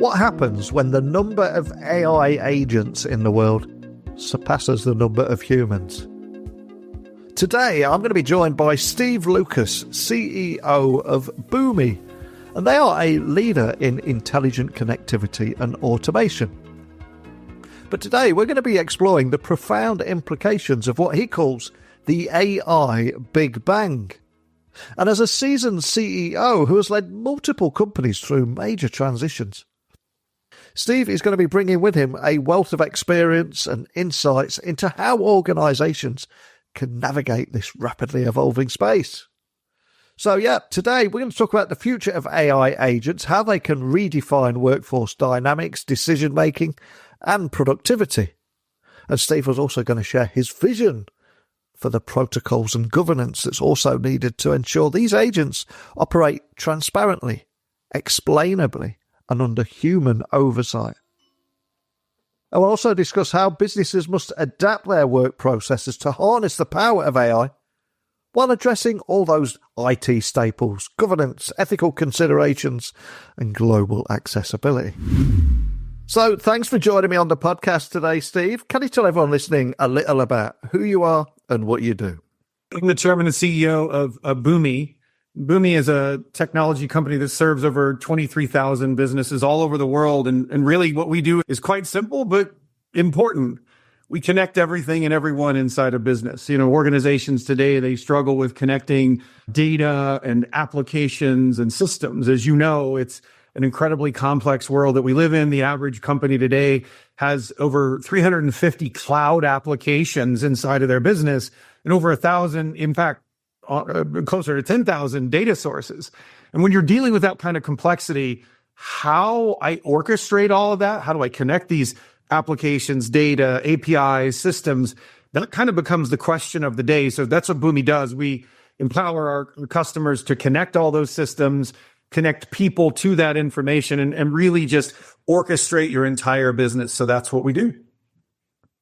What happens when the number of AI agents in the world surpasses the number of humans? Today, I'm going to be joined by Steve Lucas, CEO of Boomi, and they are a leader in intelligent connectivity and automation. But today, we're going to be exploring the profound implications of what he calls the AI Big Bang. And as a seasoned CEO who has led multiple companies through major transitions, Steve is going to be bringing with him a wealth of experience and insights into how organisations can navigate this rapidly evolving space. So today we're going to talk about the future of AI agents, how they can redefine workforce dynamics, decision-making and productivity. And Steve was also going to share his vision for the protocols and governance that's also needed to ensure these agents operate transparently, explainably, and under human oversight. I will also discuss how businesses must adapt their work processes to harness the power of AI while addressing all those IT staples, governance, ethical considerations, and global accessibility. So thanks for joining me on the podcast today, Steve. Can you tell everyone listening a little about who you are and what you do? I'm the chairman and CEO of Boomi. Boomi is a technology company that serves over 23,000 businesses all over the world. And really what we do is quite simple, but important. We connect everything and everyone inside a business. You know, organizations today, they struggle with connecting data and applications and systems. As you know, it's an incredibly complex world that we live in. The average company today has over 350 cloud applications inside of their business and over 1,000, in fact, closer to 10,000 data sources. And when you're dealing with that kind of complexity, how I orchestrate all of that, how do I connect these applications, data, APIs, systems, that kind of becomes the question of the day. So that's what Boomi does. We empower our customers to connect all those systems, connect people to that information, and really just orchestrate your entire business. So that's what we do.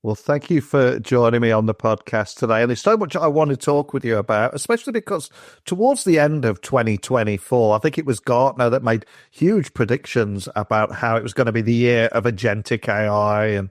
Well, thank you for joining me on the podcast today. And there's so much I want to talk with you about, especially because towards the end of 2024, I think it was Gartner that made huge predictions about how it was going to be the year of agentic AI and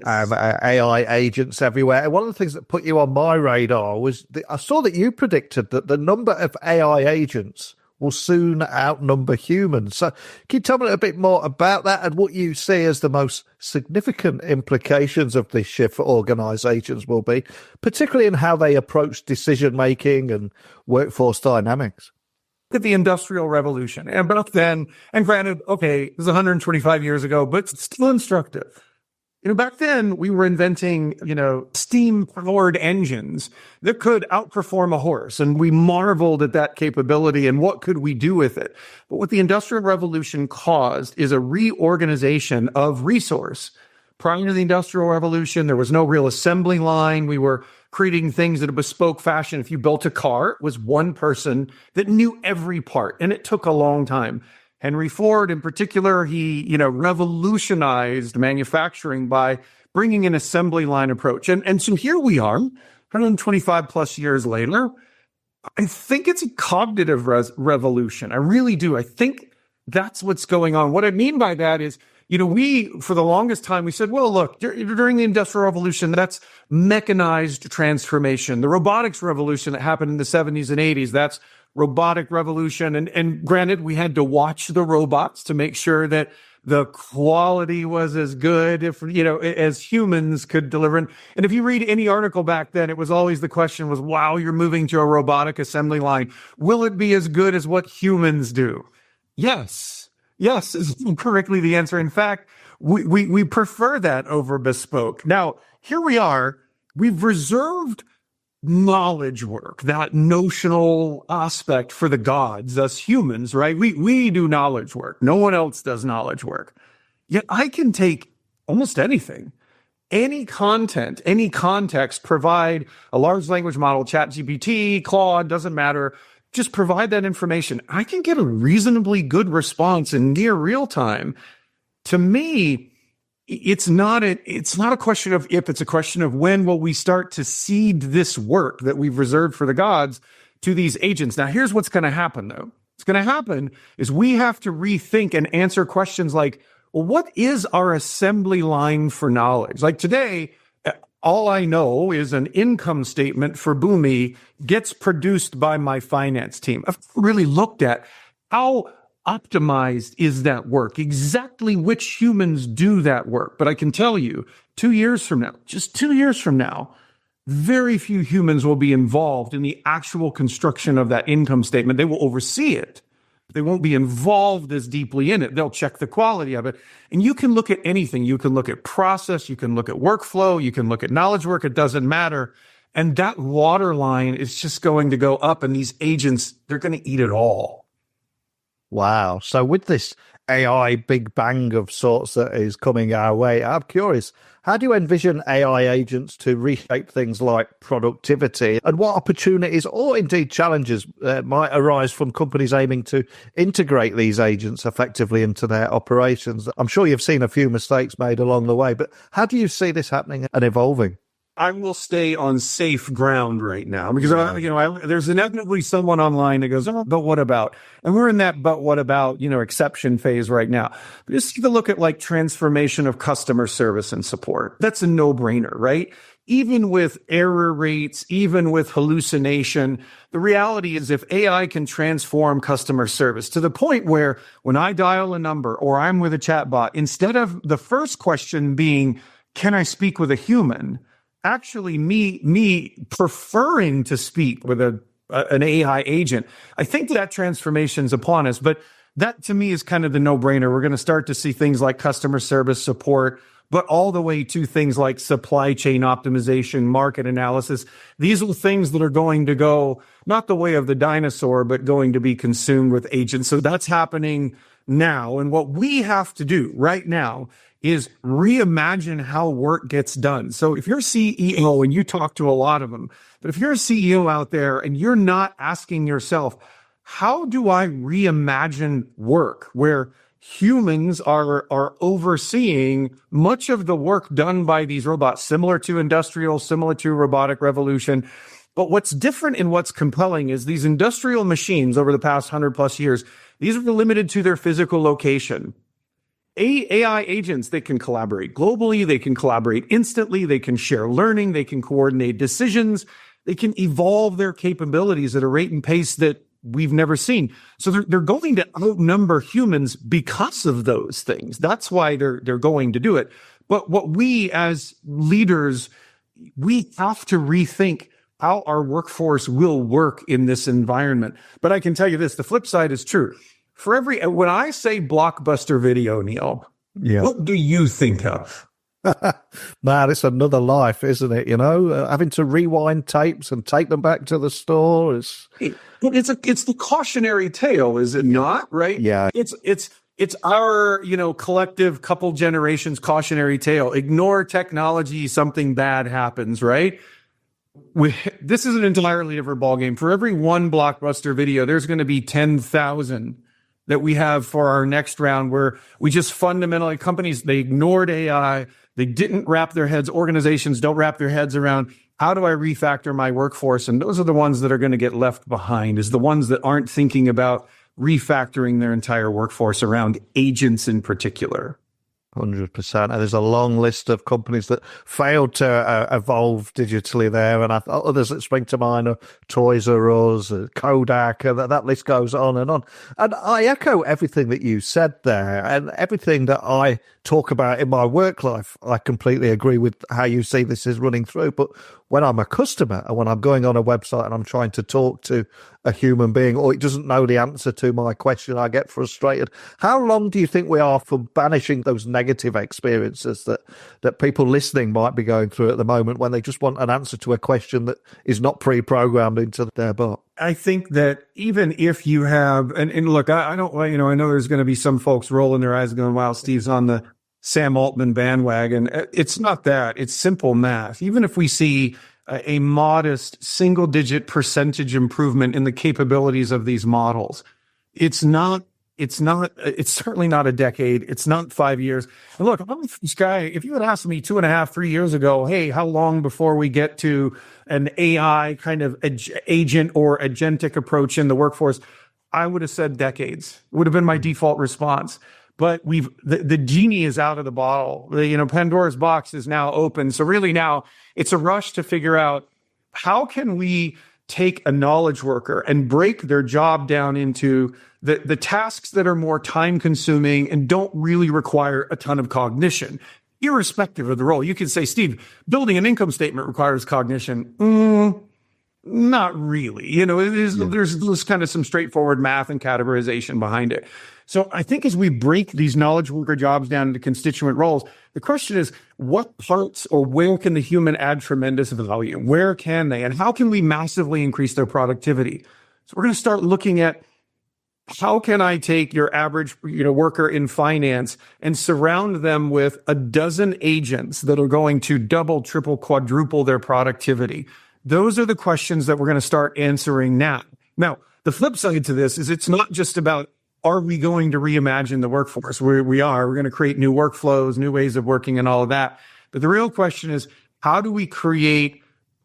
AI agents everywhere. And one of the things that put you on my radar was I saw that you predicted that the number of AI agents will soon outnumber humans. So can you tell me a bit more about that and what you see as the most significant implications of this shift for organizations will be, particularly in how they approach decision-making and workforce dynamics? Look at the Industrial Revolution. And back then, and granted, okay, this is 125 years ago, but it's still instructive. You know, back then we were inventing, steam-powered engines that could outperform a horse. And we marveled at that capability and what could we do with it. But what the Industrial Revolution caused is a reorganization of resource. Prior to the Industrial Revolution, there was no real assembly line. We were creating things in a bespoke fashion. If you built a car, it was one person that knew every part, and it took a long time. Henry Ford, in particular, he, revolutionized manufacturing by bringing an assembly line approach. And so here we are, 125 plus years later. I think it's a cognitive revolution. I really do. I think that's what's going on. What I mean by that is, we, for the longest time, we said, well, look, during the Industrial Revolution, that's mechanized transformation. The robotics revolution that happened in the 70s and 80s, that's robotic revolution. And granted, we had to watch the robots to make sure that the quality was as good as humans could deliver. And if you read any article back then, it was always the question was, wow, you're moving to a robotic assembly line. Will it be as good as what humans do? Yes is correctly the answer. In fact, we prefer that over bespoke. Now, here we are. We've reserved knowledge work, that notional aspect for the gods, us humans, right? We do knowledge work. No one else does knowledge work. Yet I can take almost anything, any content, any context, provide a large language model, ChatGPT, Claude, doesn't matter. Just provide that information. I can get a reasonably good response in near real time. To me, it's not a question of if, it's a question of when will we start to seed this work that we've reserved for the gods to these agents. Now, here's what's going to happen, though. What's going to happen is we have to rethink and answer questions like, well, what is our assembly line for knowledge? Like today, all I know is an income statement for Boomi gets produced by my finance team. I've really looked at how optimized is that work, exactly which humans do that work. But I can tell you, 2 years from now, just 2 years from now, very few humans will be involved in the actual construction of that income statement. They will oversee it. They won't be involved as deeply in it. They'll check the quality of it. And you can look at anything. You can look at process. You can look at workflow. You can look at knowledge work. It doesn't matter. And that waterline is just going to go up. And these agents, they're going to eat it all. Wow. So with this AI big bang of sorts that is coming our way, I'm curious, how do you envision AI agents to reshape things like productivity, and what opportunities or indeed challenges might arise from companies aiming to integrate these agents effectively into their operations? I'm sure you've seen a few mistakes made along the way, but how do you see this happening and evolving? I will stay on safe ground right now because, there's inevitably someone online that goes, oh, but what about? And we're in that but what about, exception phase right now. But just take a look at like transformation of customer service and support. That's a no-brainer, right? Even with error rates, even with hallucination, the reality is if AI can transform customer service to the point where when I dial a number or I'm with a chatbot, instead of the first question being, can I speak with a human? Actually, me preferring to speak with an AI agent, I think that transformation's upon us. But that to me is kind of the no-brainer. We're going to start to see things like customer service support, but all the way to things like supply chain optimization, market analysis. These are things that are going to go not the way of the dinosaur, but going to be consumed with agents. So that's happening now. And what we have to do right now is reimagine how work gets done. So if you're a CEO, and you talk to a lot of them, but if you're a CEO out there and you're not asking yourself, how do I reimagine work where humans are overseeing much of the work done by these robots, similar to industrial, similar to robotic revolution? But what's different and what's compelling is these industrial machines over the past 100 plus years, these are limited to their physical location. AI agents, they can collaborate globally, they can collaborate instantly, they can share learning, they can coordinate decisions, they can evolve their capabilities at a rate and pace that we've never seen. So they're going to outnumber humans because of those things. That's why they're going to do it. But what we as leaders, we have to rethink how our workforce will work in this environment. But I can tell you this, the flip side is true. When I say blockbuster video, Neil, what do you think of? Man, it's another life, isn't it? Having to rewind tapes and take them back to the store is. It's the cautionary tale, is it not? Right? Yeah. It's our collective couple generations cautionary tale. Ignore technology, something bad happens, right? This is an entirely different ballgame. For every one blockbuster video, there's going to be 10,000 that we have for our next round, where we just fundamentally, companies, they ignored AI. They didn't wrap their heads. Organizations don't wrap their heads around, how do I refactor my workforce? And those are the ones that are going to get left behind, is the ones that aren't thinking about refactoring their entire workforce around agents in particular. 100%. And there's a long list of companies that failed to evolve digitally there. And others that spring to mind are Toys R Us, Kodak, that list goes on. And I echo everything that you said there, and everything that I talk about in my work life. I completely agree with how you see this is running through. But when I'm a customer and when I'm going on a website and I'm trying to talk to a human being, or it doesn't know the answer to my question, I get frustrated. How long do you think we are from banishing those negative experiences that people listening might be going through at the moment when they just want an answer to a question that is not pre-programmed into their bot? I think that even if you have, and look, I don't, I know there's going to be some folks rolling their eyes going, wow, Steve's on the Sam Altman bandwagon. It's not that. It's simple math. Even if we see a modest single-digit percentage improvement in the capabilities of these models, it's certainly not a decade. It's not 5 years. And look, I'm this guy. If you had asked me 2.5, 3 years ago, hey, how long before we get to an AI kind of agent or agentic approach in the workforce, I would have said decades. It would have been my default response. but the genie is out of the bottle. Pandora's box is now open. So really now it's a rush to figure out how can we take a knowledge worker and break their job down into the tasks that are more time consuming and don't really require a ton of cognition, irrespective of the role. You can say, Steve, building an income statement requires cognition. Not really. There's kind of some straightforward math and categorization behind it. So I think as we break these knowledge worker jobs down into constituent roles, the question is what parts or where can the human add tremendous value? Where can they? And how can we massively increase their productivity? So we're going to start looking at how can I take your average worker in finance and surround them with a dozen agents that are going to double, triple, quadruple their productivity? Those are the questions that we're going to start answering now. Now, the flip side to this is it's not just about, are we going to reimagine the workforce? We are. We're going to create new workflows, new ways of working and all of that. But the real question is, how do we create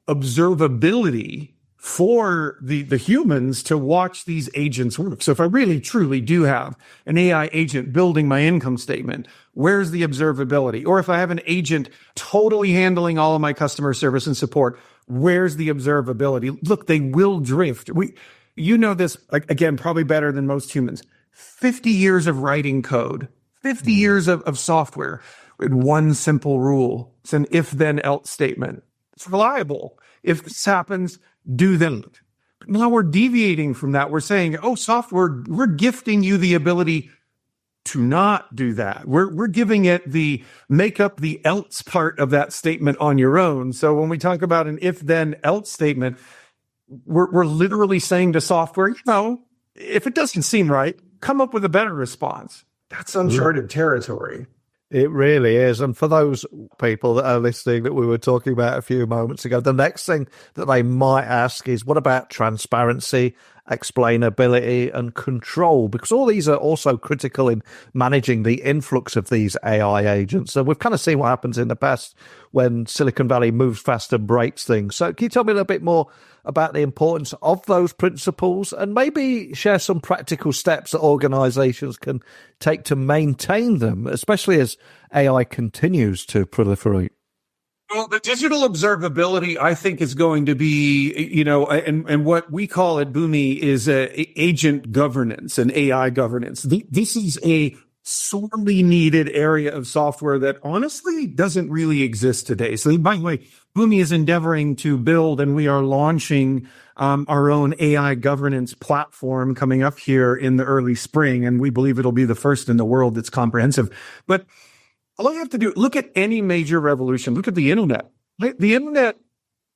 observability for the humans to watch these agents work? So if I really, truly do have an AI agent building my income statement, where's the observability? Or if I have an agent totally handling all of my customer service and support, where's the observability? Look, they will drift. This, again, probably better than most humans. 50 years of writing code, 50 years of software with one simple rule. It's an if-then-else statement. It's reliable. If this happens, do that. But now we're deviating from that. We're saying, software, we're gifting you the ability to not do that. We're giving it make up the else part of that statement on your own. So when we talk about an if-then-else statement, we're literally saying to software, if it doesn't seem right, come up with a better response. That's uncharted territory. It really is. And for those people that are listening that we were talking about a few moments ago, the next thing that they might ask is, what about transparency, explainability, and control? Because all these are also critical in managing the influx of these AI agents. And we've kind of seen what happens in the past when Silicon Valley moves fast and breaks things. So can you tell me a little bit more about the importance of those principles and maybe share some practical steps that organizations can take to maintain them, especially as AI continues to proliferate? Well, the digital observability, I think, is going to be, and what we call at Boomi is agent governance and AI governance. This is a sorely needed area of software that honestly doesn't really exist today. So, by the way, Boomi is endeavoring to build, and we are launching our own AI governance platform coming up here in the early spring, and we believe it'll be the first in the world that's comprehensive. But all you have to do, look at any major revolution. Look at the internet. The internet,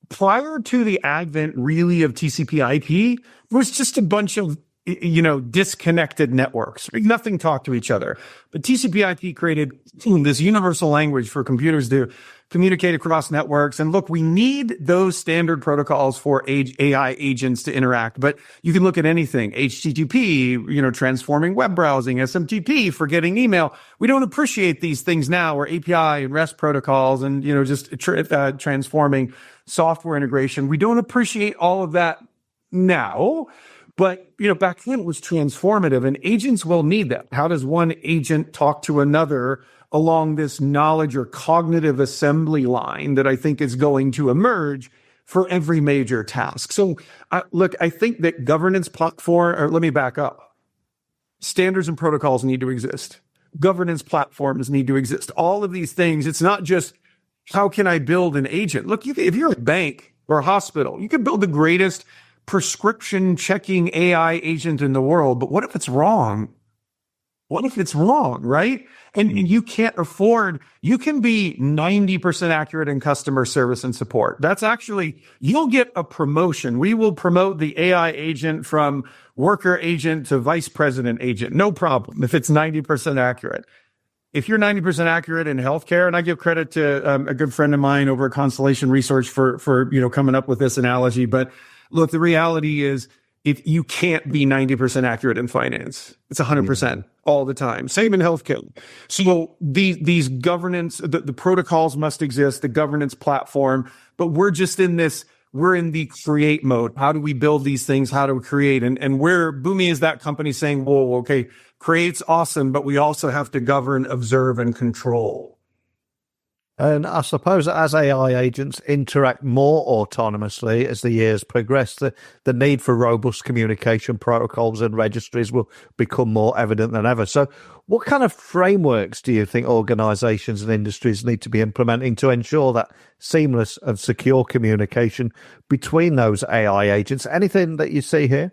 prior to the advent really of TCP/IP, was just a bunch of disconnected networks. Nothing talked to each other. But TCP/IP created this universal language for computers to communicate across networks. And look, we need those standard protocols for AI agents to interact. But you can look at anything, HTTP, transforming web browsing, SMTP for getting email. We don't appreciate these things now, or API and REST protocols and, transforming software integration. We don't appreciate all of that now. But, back then it was transformative, and agents will need that. How does one agent talk to another along this knowledge or cognitive assembly line that I think is going to emerge for every major task? So, I think that governance platform, or let me back up. Standards and protocols need to exist. Governance platforms need to exist. All of these things, it's not just, how can I build an agent? Look, if you're a bank or a hospital, you can build the greatest prescription checking AI agent in the world, but what if it's wrong? What if it's wrong, right? And you can't afford, you can be 90% accurate in customer service and support. That's actually, you'll get a promotion. We will promote the AI agent from worker agent to vice president agent. No problem if it's 90% accurate. If you're 90% accurate in healthcare, and I give credit to a good friend of mine over at Constellation Research for coming up with this analogy, but look, the reality is, if you can't be 90% accurate in finance, it's 100% all the time. Same in healthcare. So these governance, the protocols must exist, the governance platform, but we're just in this we're in the create mode. How do we build these things? How do we create? And where Boomi is that company saying, whoa, okay, create's awesome, but we also have to govern, observe, and control. And I suppose as AI agents interact more autonomously as the years progress, the need for robust communication protocols and registries will become more evident than ever. So what kind of frameworks do you think organizations and industries need to be implementing to ensure that seamless and secure communication between those AI agents? Anything that you see here?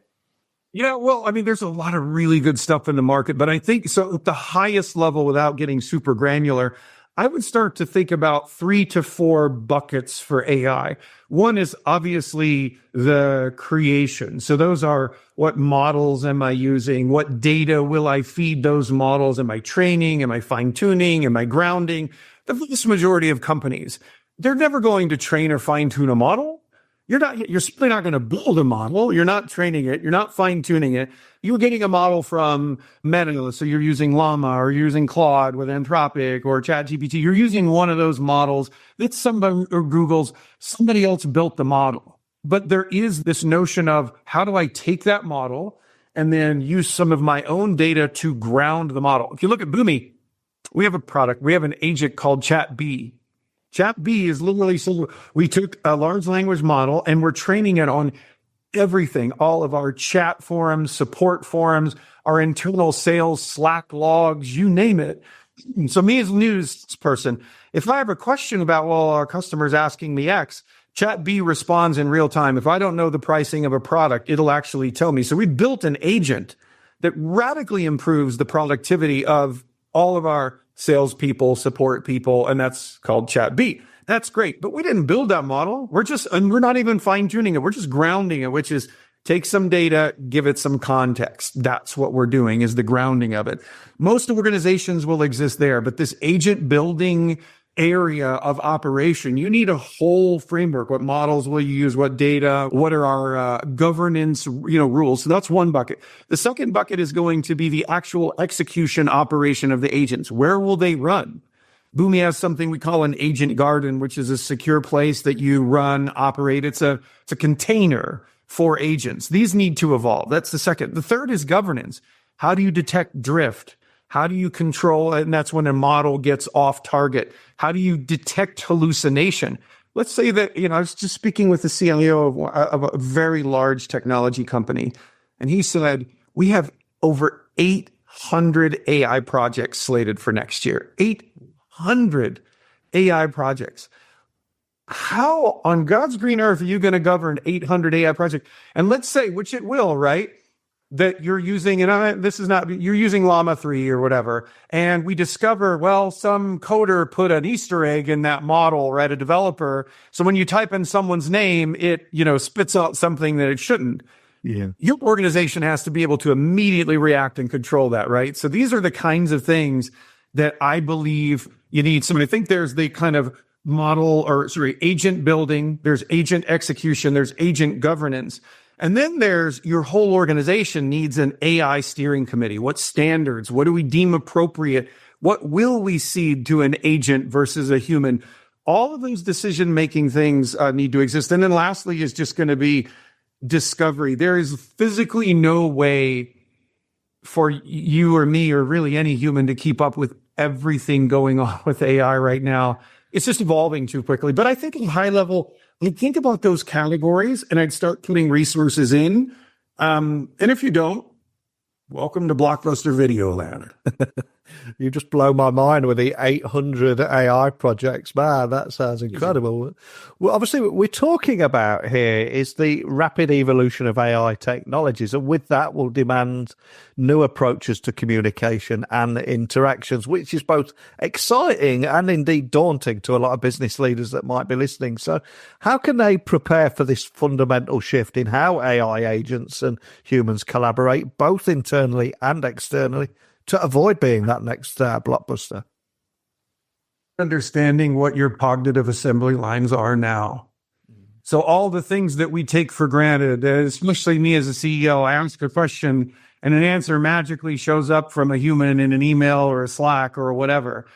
Yeah, well, I mean, there's a lot of really good stuff in the market, but I think so at the highest level, without getting super granular, I would start to think about 3 to 4 buckets for AI. One is obviously the creation. So those are, what models am I using? What data will I feed those models? Am I training? Am I fine-tuning? Am I grounding? The vast majority of companies, they're never going to train or fine-tune a model. You're simply not going to build a model. You're not training it. You're not fine-tuning it. You're getting a model from Meta. So you're using Llama or you're using Claude with Anthropic or ChatGPT. You're using one of those models that somebody or Google's, somebody else built the model. But there is this notion of how do I take that model and then use some of my own data to ground the model? If you look at Boomi, we have a product. We have an agent called ChatB. ChatB is literally, so we took a large language model and we're training it on everything, all of our chat forums, support forums, our internal sales Slack logs, you name it. So me as a news person, if I have a question about, well, our customer's asking me X, ChatB responds in real time. If I don't know the pricing of a product, it'll actually tell me. So we built an agent that radically improves the productivity of all of our salespeople, support people, and that's called ChatB. That's great, but we didn't build that model. We're not even fine tuning it. We're just grounding it, which is take some data, give it some context. That's what we're doing, is the grounding of it. Most organizations will exist there, but this agent building area of operation, you need a whole framework. What models will you use? What data? What are our governance, rules? So that's one bucket. The second bucket is going to be the actual execution operation of the agents. Where will they run? Boomi has something we call an agent garden, which is a secure place that you run, operate. It's a container for agents. These need to evolve. That's the second. The third is governance. How do you detect drift? How do you control it? And that's when a model gets off target. How do you detect hallucination? Let's say that, I was just speaking with the CIO of a very large technology company, and he said, we have over 800 AI projects slated for next year. 800 AI projects. How on God's green earth are you going to govern 800 AI projects? And let's say, which it will, right? That you're using, and you're using Llama 3 or whatever, and we discover, well, some coder put an Easter egg in that model, right? A developer. So when you type in someone's name, it, spits out something that it shouldn't. Yeah. Your organization has to be able to immediately react and control that, right? So these are the kinds of things that I believe you need. So I think there's the kind of agent building, there's agent execution, there's agent governance. And then there's your whole organization needs an AI steering committee. What standards? What do we deem appropriate? What will we cede to an agent versus a human? All of those decision-making things need to exist. And then lastly is just going to be discovery. There is physically no way for you or me or really any human to keep up with everything going on with AI right now. It's just evolving too quickly. But I think at a high level, I'd think about those categories and I'd start putting resources in. And if you don't, welcome to Blockbuster Video Land. You just blow my mind with the 800 AI projects. Man, that sounds incredible. Well, obviously, what we're talking about here is the rapid evolution of AI technologies. And with that will demand new approaches to communication and interactions, which is both exciting and indeed daunting to a lot of business leaders that might be listening. So how can they prepare for this fundamental shift in how AI agents and humans collaborate, both internally and externally, to avoid being that next blockbuster? Understanding what your cognitive assembly lines are now. So all the things that we take for granted, especially me as a CEO, I ask a question and an answer magically shows up from a human in an email or a Slack or whatever.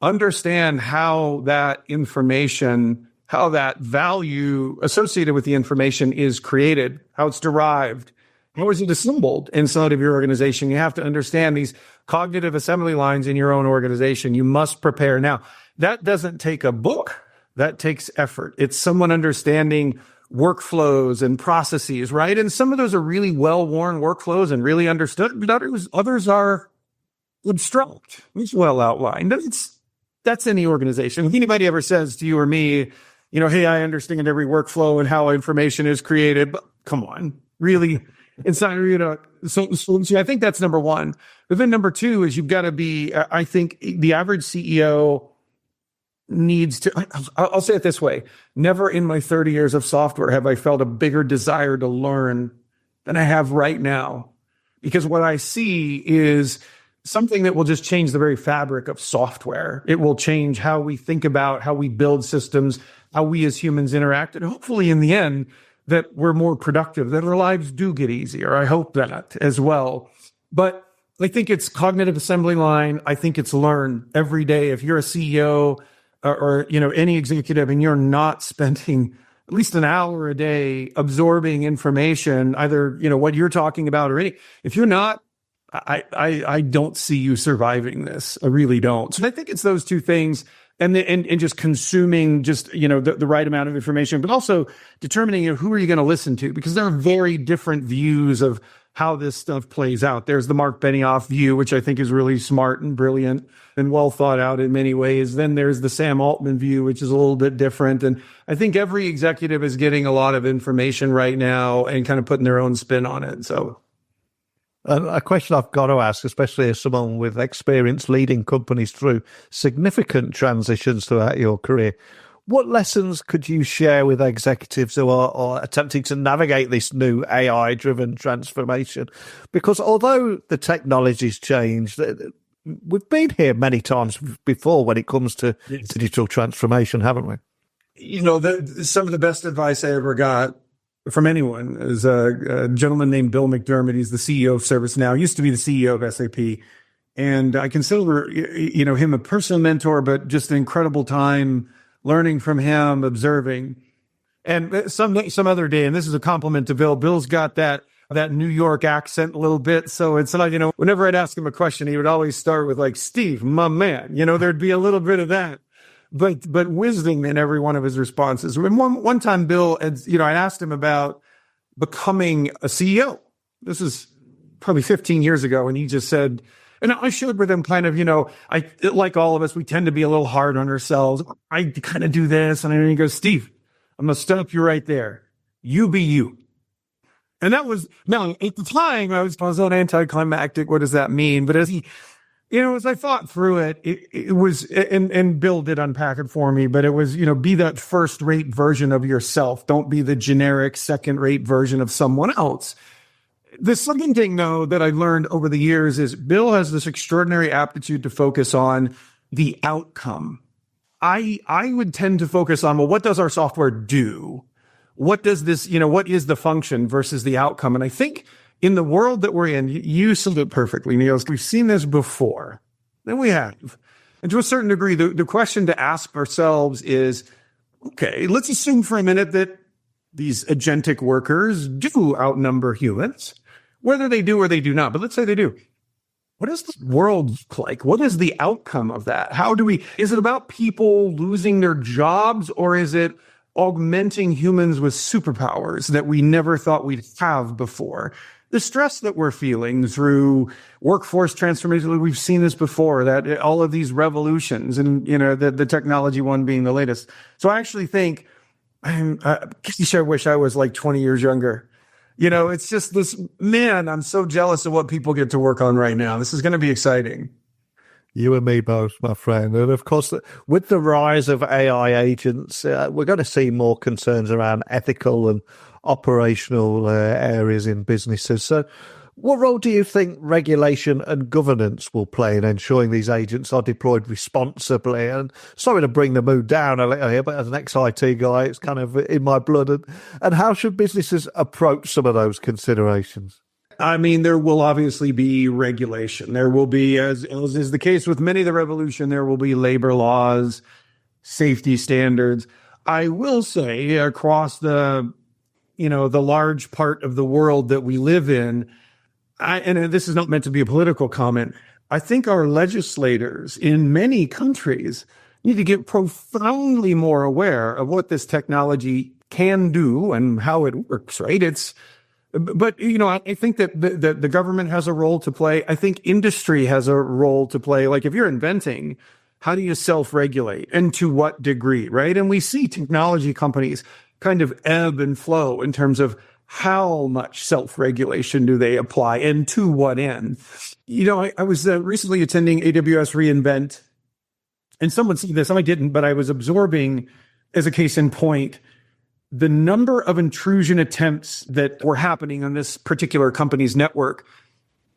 Understand how that information how that value associated with the information is created, how it's derived, how is it assembled inside of your organization. You have to understand these cognitive assembly lines in your own organization. You must prepare. Now, that doesn't take a book. That takes effort. It's someone understanding workflows and processes, right? And some of those are really well-worn workflows and really understood, but others are abstract. It's well outlined. That's any organization. If anybody ever says to you or me, hey, I understand every workflow and how information is created, but come on, really? It's not, so I think that's number one. But then number two is you've got to be, I think the average CEO needs to, I'll say it this way. Never in my 30 years of software have I felt a bigger desire to learn than I have right now. Because what I see is something that will just change the very fabric of software. It will change how we think about, how we build systems, how we as humans interact. And hopefully in the end, that we're more productive, that our lives do get easier. I hope that as well. But I think it's cognitive assembly line. I think it's learn every day. If you're a CEO or any executive and you're not spending at least an hour a day absorbing information, either, what you're talking about or if you're not, I don't see you surviving this. I really don't. So I think it's those two things. And just consuming the right amount of information, but also determining who are you going to listen to, because there are very different views of how this stuff plays out. There's the Mark Benioff view, which I think is really smart and brilliant and well thought out in many ways. Then there's the Sam Altman view, which is a little bit different. And I think every executive is getting a lot of information right now and kind of putting their own spin on it. So. A question I've got to ask, especially as someone with experience leading companies through significant transitions throughout your career, what lessons could you share with executives who are attempting to navigate this new AI-driven transformation? Because although the technology's changed, we've been here many times before when it comes to digital transformation, haven't we? Some of the best advice I ever got from anyone is a gentleman named Bill McDermott. He's the CEO of ServiceNow, used to be the CEO of SAP. And I consider, him a personal mentor, but just an incredible time learning from him, observing. And some other day, and this is a compliment to Bill, Bill's got that New York accent a little bit. So it's like, whenever I'd ask him a question, he would always start with like, Steve, my man, there'd be a little bit of that. But wisdom in every one of his responses. And one time, Bill, I asked him about becoming a CEO. This is probably 15 years ago, and he just said, and I shared with him kind of, like all of us, we tend to be a little hard on ourselves. I kind of do this, and he goes, Steve, I'm gonna stop you right there. You be you. And that was, now at the time I was on anticlimactic. What does that mean? But as I thought through it, it was, and Bill did unpack it for me, but it was, be that first-rate version of yourself. Don't be the generic second-rate version of someone else. The second thing, though, that I learned over the years is Bill has this extraordinary aptitude to focus on the outcome. I would tend to focus on, well, what does our software do? What does this, what is the function versus the outcome? And I think in the world that we're in, you said it perfectly, Niels. We've seen this before. Then we have. And to a certain degree, the question to ask ourselves is, okay, let's assume for a minute that these agentic workers do outnumber humans, whether they do or they do not. But let's say they do. What does the world look like? What is the outcome of that? Is it about people losing their jobs, or is it augmenting humans with superpowers that we never thought we'd have before? The stress that we're feeling through workforce transformation, we've seen this before, that all of these revolutions, and the technology one being the latest. So I actually think, I wish I was like 20 years younger. It's just this, man, I'm so jealous of what people get to work on right now. This is going to be exciting. You and me both, my friend. And of course, with the rise of AI agents, we're going to see more concerns around ethical and operational areas in businesses. So what role do you think regulation and governance will play in ensuring these agents are deployed responsibly? And sorry to bring the mood down a little here, but as an ex-IT guy, it's kind of in my blood. And how should businesses approach some of those considerations? I mean, there will obviously be regulation. There will be, as is the case with many of the revolution, there will be labor laws, safety standards. I will say across the large part of the world that we live in, and this is not meant to be a political comment, I think our legislators in many countries need to get profoundly more aware of what this technology can do and how it works, right? But I think that the government has a role to play. I think industry has a role to play. Like if you're inventing, how do you self-regulate and to what degree, right? And we see technology companies kind of ebb and flow in terms of how much self-regulation do they apply and to what end. I was recently attending AWS reInvent, and someone said this, and I didn't, but I was absorbing, as a case in point, the number of intrusion attempts that were happening on this particular company's network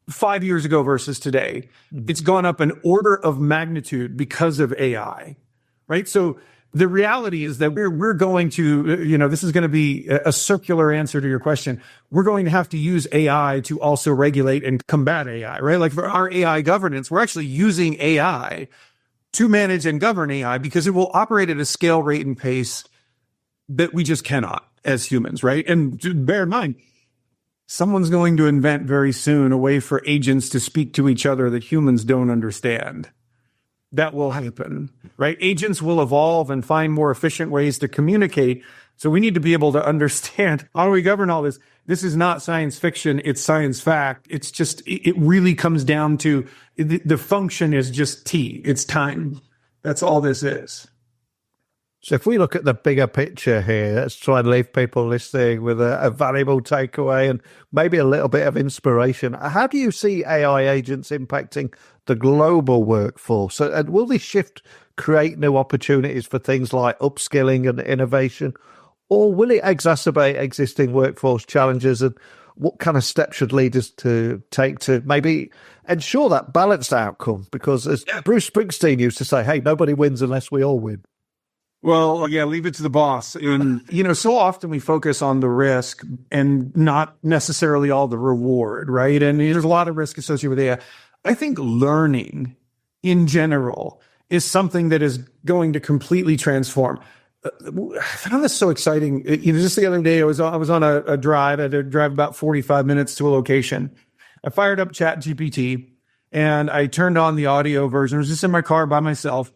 5 years ago versus today. It's gone up an order of magnitude because of AI, right? So the reality is that we're going to, this is going to be a circular answer to your question. We're going to have to use AI to also regulate and combat AI, right? Like for our AI governance, we're actually using AI to manage and govern AI because it will operate at a scale, rate, and pace that we just cannot as humans, right? And bear in mind, someone's going to invent very soon a way for agents to speak to each other that humans don't understand. That will happen, right? Agents will evolve and find more efficient ways to communicate. So we need to be able to understand how do we govern all this. This is not science fiction. It's science fact. It's just, it really comes down to the function is just T. It's time. That's all this is. So if we look at the bigger picture here, let's try and leave people listening with a valuable takeaway and maybe a little bit of inspiration. How do you see AI agents impacting the global workforce? And will this shift create new opportunities for things like upskilling and innovation? Or will it exacerbate existing workforce challenges? And what kind of steps should leaders to take to maybe ensure that balanced outcome? Because as Bruce Springsteen used to say, hey, nobody wins unless we all win. Well, yeah, leave it to the boss. And, so often we focus on the risk and not necessarily all the reward, right? And there's a lot of risk associated with AI. I think learning in general is something that is going to completely transform. I found this so exciting. Just the other day, I was on a drive. I had to drive about 45 minutes to a location. I fired up ChatGPT and I turned on the audio version. I was just in my car by myself.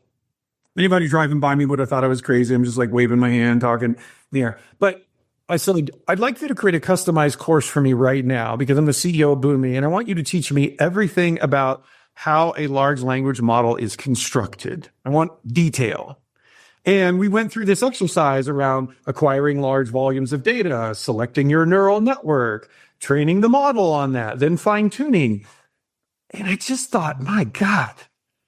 Anybody driving by me would have thought I was crazy. I'm just like waving my hand, talking in the air. But I said, I'd like you to create a customized course for me right now because I'm the CEO of Boomi, and I want you to teach me everything about how a large language model is constructed. I want detail. And we went through this exercise around acquiring large volumes of data, selecting your neural network, training the model on that, then fine-tuning. And I just thought, my God,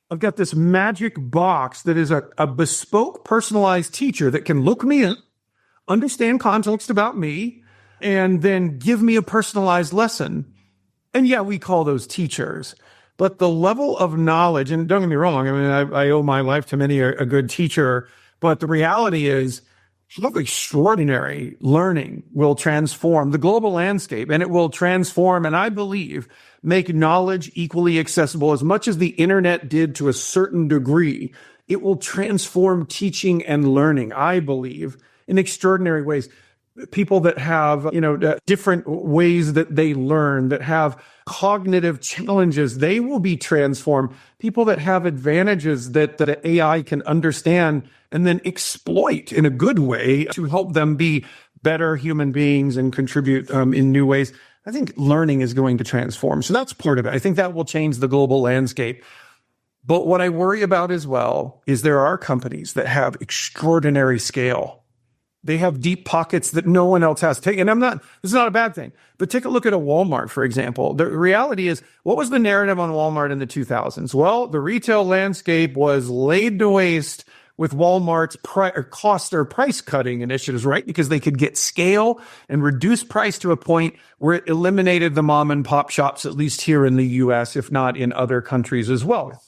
I've got this magic box that is a bespoke, personalized teacher that can look me in, understand context about me, and then give me a personalized lesson. And yeah, we call those teachers. But the level of knowledge, and don't get me wrong, I mean, I owe my life to many a good teacher, but the reality is extraordinary learning will transform the global landscape, and it will transform, and I believe, make knowledge equally accessible as much as the internet did to a certain degree. It will transform teaching and learning, I believe, in extraordinary ways. People that have, different ways that they learn, that have cognitive challenges, they will be transformed. People that have advantages that AI can understand and then exploit in a good way to help them be better human beings and contribute in new ways. I think learning is going to transform. So that's part of it. I think that will change the global landscape. But what I worry about as well is there are companies that have extraordinary scale. They have deep pockets that no one else has. And this is not a bad thing, but take a look at a Walmart, for example. The reality is, what was the narrative on Walmart in the 2000s? Well, the retail landscape was laid to waste with Walmart's cost or price cutting initiatives, right? Because they could get scale and reduce price to a point where it eliminated the mom and pop shops, at least here in the US, if not in other countries as well.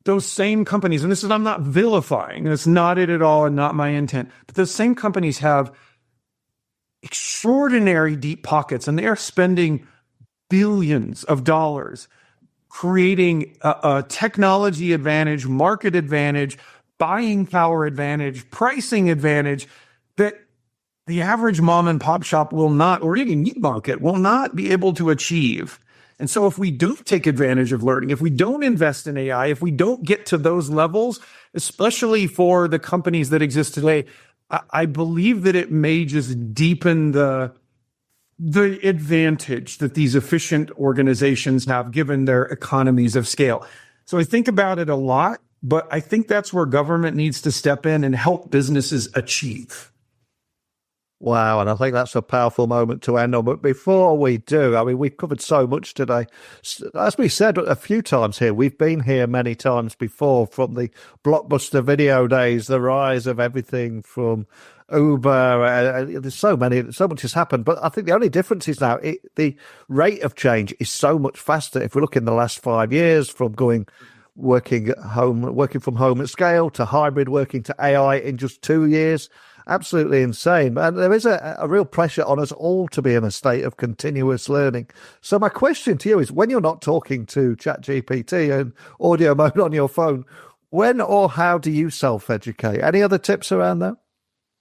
Those same companies, and I'm not vilifying, that's not it at all and not my intent, but those same companies have extraordinary deep pockets and they are spending billions of dollars creating a technology advantage, market advantage, buying power advantage, pricing advantage that the average mom and pop shop will not, or even meat market will not be able to achieve. And so if we don't take advantage of learning, if we don't invest in AI, if we don't get to those levels, especially for the companies that exist today, I believe that it may just deepen the advantage that these efficient organizations have given their economies of scale. So I think about it a lot, but I think that's where government needs to step in and help businesses achieve. Wow, and I think that's a powerful moment to end on. But before we do, I mean, we've covered so much today. As we said a few times here, we've been here many times before, from the blockbuster video days, the rise of everything from Uber. There's so much has happened. But I think the only difference is now the rate of change is so much faster. If we look in the last 5 years, from working from home at scale to hybrid working to AI in just 2 years. Absolutely insane. And there is a real pressure on us all to be in a state of continuous learning. So my question to you is, when you're not talking to ChatGPT and audio mode on your phone, when or how do you self-educate? Any other tips around that?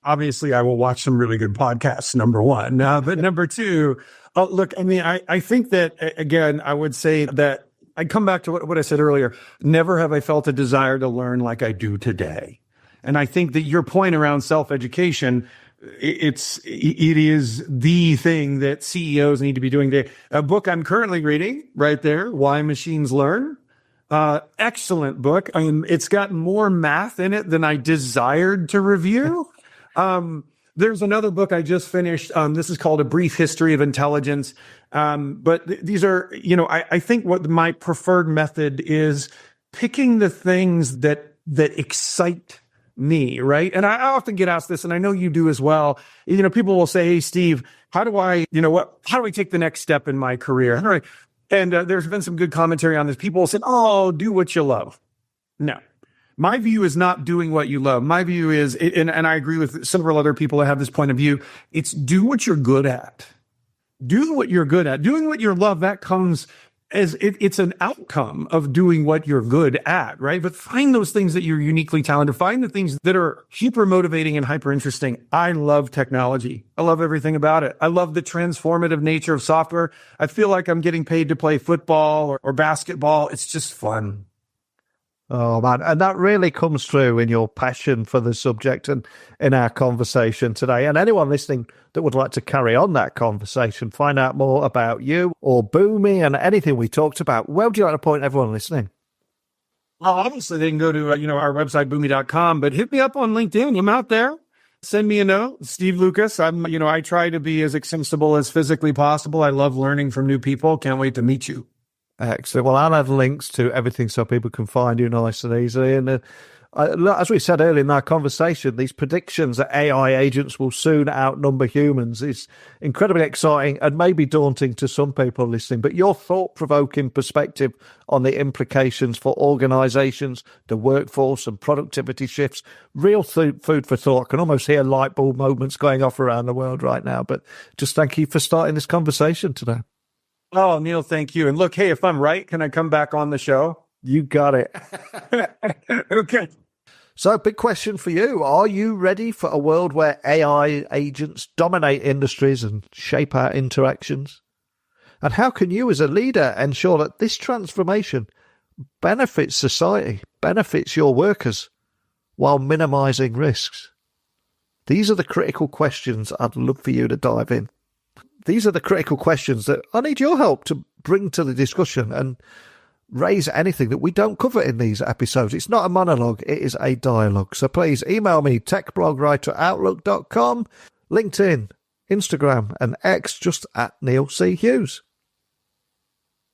Obviously, I will watch some really good podcasts, number one. But number two, look, I mean, I think that, again, I would say that I come back to what I said earlier. Never have I felt a desire to learn like I do today. And I think that your point around self-education, it is the thing that CEOs need to be doing today. A book I'm currently reading right there, Why Machines Learn. Excellent book. I mean, it's got more math in it than I desired to review. There's another book I just finished. This is called A Brief History of Intelligence. But these are, I think what my preferred method is picking the things that excite me, right? And I often get asked this, and I know you do as well. People will say, "Hey, Steve, how do I take the next step in my career?" And there's been some good commentary on this. People will say, "Oh, do what you love." No. My view is not doing what you love. My view is, and I agree with several other people that have this point of view, it's do what you're good at. Do what you're good at. Doing what you love, that comes as it's an outcome of doing what you're good at, right? But find those things that you're uniquely talented. Find the things that are hyper motivating and hyper interesting. I love technology. I love everything about it. I love the transformative nature of software. I feel like I'm getting paid to play football or basketball. It's just fun. Oh, man. And that really comes through in your passion for the subject and in our conversation today. And anyone listening that would like to carry on that conversation, find out more about you or Boomi and anything we talked about, where would you like to point everyone listening? Well, obviously, they can go to our website, Boomi.com, but hit me up on LinkedIn. I'm out there. Send me a note. Steve Lucas. I try to be as accessible as physically possible. I love learning from new people. Can't wait to meet you. Excellent. Well, I'll have links to everything so people can find you nice and easily. And as we said earlier in our conversation, these predictions that AI agents will soon outnumber humans is incredibly exciting and maybe daunting to some people listening. But your thought-provoking perspective on the implications for organizations, the workforce and productivity shifts, real food for thought. I can almost hear light bulb moments going off around the world right now. But just thank you for starting this conversation today. Oh, Neil, thank you. And look, hey, if I'm right, can I come back on the show? You got it. Okay. So, big question for you. Are you ready for a world where AI agents dominate industries and shape our interactions? And how can you as a leader ensure that this transformation benefits society, benefits your workers, while minimizing risks? These are the critical questions I'd love for you to dive in. These are the critical questions that I need your help to bring to the discussion and raise anything that we don't cover in these episodes. It's not a monologue, it is a dialogue. So please email me, techblogwriter@outlook.com, LinkedIn, Instagram, and X, just at Neil C. Hughes.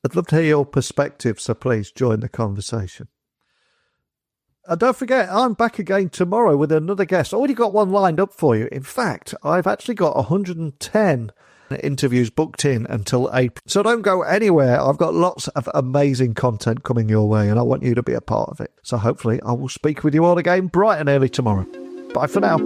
I'd love to hear your perspective, so please join the conversation. And don't forget, I'm back again tomorrow with another guest. Already got one lined up for you. In fact, I've actually got 110 interviews booked in until April. So don't go anywhere. I've got lots of amazing content coming your way, and I want you to be a part of it. So hopefully I will speak with you all again bright and early tomorrow. Bye for now.